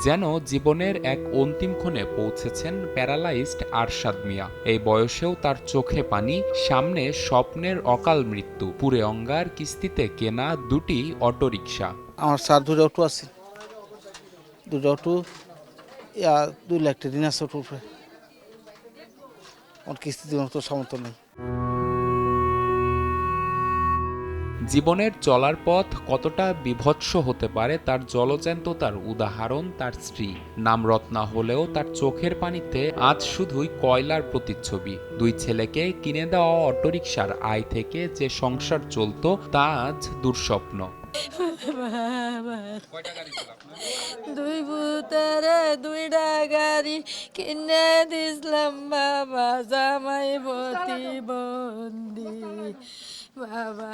যেন জীবনের এক অন্তিম ক্ষণে পৌঁছেছেন প্যারালাইজড আরশাদ মিয়া। এই বয়সেও তার চোখে পানি, সামনে স্বপ্নের অকাল মৃত্যু, পুরে অঙ্গার কিস্তিতে কেনা দুটি অটোরিকশা। আমার স্যার দুটো অটো আছে, দুটো অটো 2 লাখ টাকা ঋণ আছে অটোর উপরে। আমার কিস্তি দেওয়ার তো সামর্থ্য নেই। জীবনের চলার পথ কতটা বিভৎস হতে পারে তার জলজ্যান্ততার উদাহরণ তার স্ত্রী। নাম রত্না হলেও তার চোখের পানিতে আজ শুধুই কয়লার প্রতিচ্ছবি। 2 ছেলেকে কিনে দেওয়া অটোরিকশার আয় থেকে যে সংসার চলত তা আজ দুঃস্বপ্ন। দুই ভূতেরে 2টা গাড়ি কিনে দিসলাম বাবা, জামাই প্রতিবন্ধী বাবা,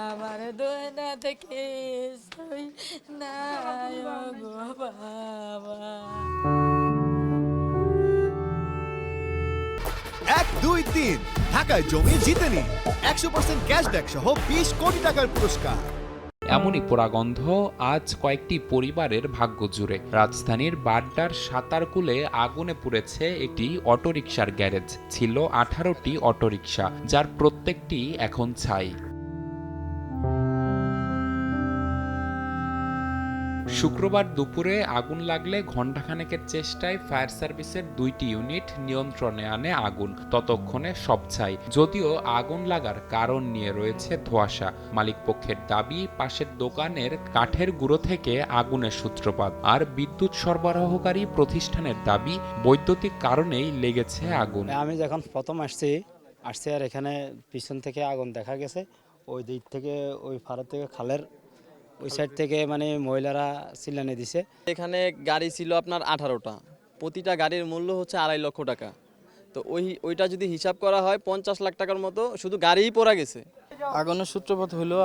আমার দোনা থেকে সই নাই গো বাবা। 1, 2, 3 ঢাকায় জমি জিতে নিন 100% ক্যাশব্যাক সহ 20 কোটি টাকার পুরস্কার। এমনই পোড়াগন্ধ আজ কয়েকটি পরিবারের ভাগ্য জুড়ে। রাজধানীর বাড্ডার সাতারকুলে আগুনে পুড়েছে একটি অটোরিকশার গ্যারেজ। ছিল 18টি অটোরিকশা, যার প্রত্যেকটি এখন ছাই। শুক্রবার দুপুরে আগুন লাগলে ঘণ্টাখানেকের চেষ্টায় ফায়ার সার্ভিসের 2টি ইউনিট নিয়ন্ত্রণে আনে আগুন। ততক্ষণে সব ছাই। যদিও আগুন লাগার কারণ নিয়ে রয়েছে ধোঁয়াশা। মালিকপক্ষের দাবি, পাশের দোকানের কাঠের গুঁড়ো থেকে আগুনের সূত্রপাত। আর বিদ্যুৎ সরবরাহকারী প্রতিষ্ঠানের দাবি, বৈদ্যুতিক কারণেই লেগেছে আগুন। আমি যখন প্রথম আসছি আর এখানে পিছন থেকে আগুন দেখা গেছে। ওই দিক থেকে, ওই ফাড়া থেকে, খালের ওই সাইড থেকে মানে মহিলারা চিল্লানি দিছে। এখানে গাড়ি ছিল আপনার 18টা, প্রতিটা গাড়ির মূল্য হচ্ছে 2.5 লক্ষ টাকা। তো ওইটা যদি হিসাব করা হয় 50 লাখ টাকার মতো শুধু গাড়িই পড়া গেছে। আগুনের সূত্রপাত হলো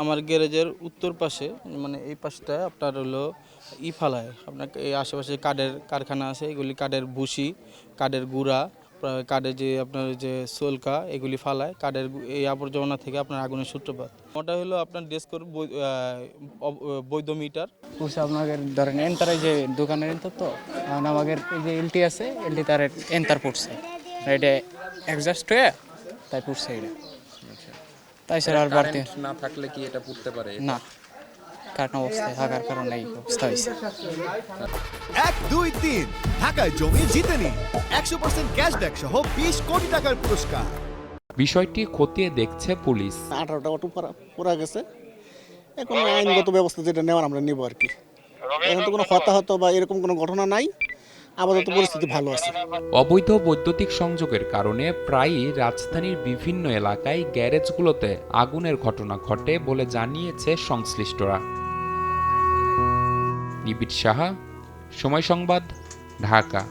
আমার গ্যারেজের উত্তর পাশে, মানে এই পাশটা আপনার হলো ফালায়। আপনার এই আশেপাশে কাঠের কারখানা আছে, এগুলি কাঠের ভুসি, কাঠের গুঁড়া, কাঠের যে আপনার যে সোলকা, এগুলি ফালায়। কাঠের এই আবর্জনা থেকে আপনার আগুনের সূত্রপাত। ওটা হলো আপনার ডেস্কর বৈধ মিটার। আপনাদের ধরেন এন্টার, যে দোকানের এন্টার, তো আমাদের এই যে এলটি আছে, এলটি তার এন্টার পড়ছে, এটা অ্যাডজাস্ট হয়ে তাই পড়ছে এটা। তাই স্যার আর বাড়তে না থাকলে কি এটা পুড়তে পারে? না, কারণ অবস্থায় থাকার কারণে এই অবস্থা হয়েছে। 1, 2, 3 ঢাকায় জমি জিতে নিন 100% ক্যাশব্যাক সহ 20 কোটি টাকার পুরস্কার। বিষয়টি খতিয়ে দেখছে পুলিশ। 18টা অটো পোড়া গেছে। এখন আইনগত ব্যবস্থা যেটা নেওয়ার আমরা নেব আর কি। এখন তো কোনো হতাহত বা এরকম কোনো ঘটনা নাই, আপাতত পরিস্থিতি ভালো আছে। অবৈধ বৈদ্যুতিক সংযোগের কারণে প্রায়ই রাজধানীর বিভিন্ন এলাকায় গ্যারেজগুলোতে আগুনের ঘটনা ঘটে বলে জানিয়েছে সংশ্লিষ্টরা। নিবিড় সাহা, সময় সংবাদ, ঢাকা।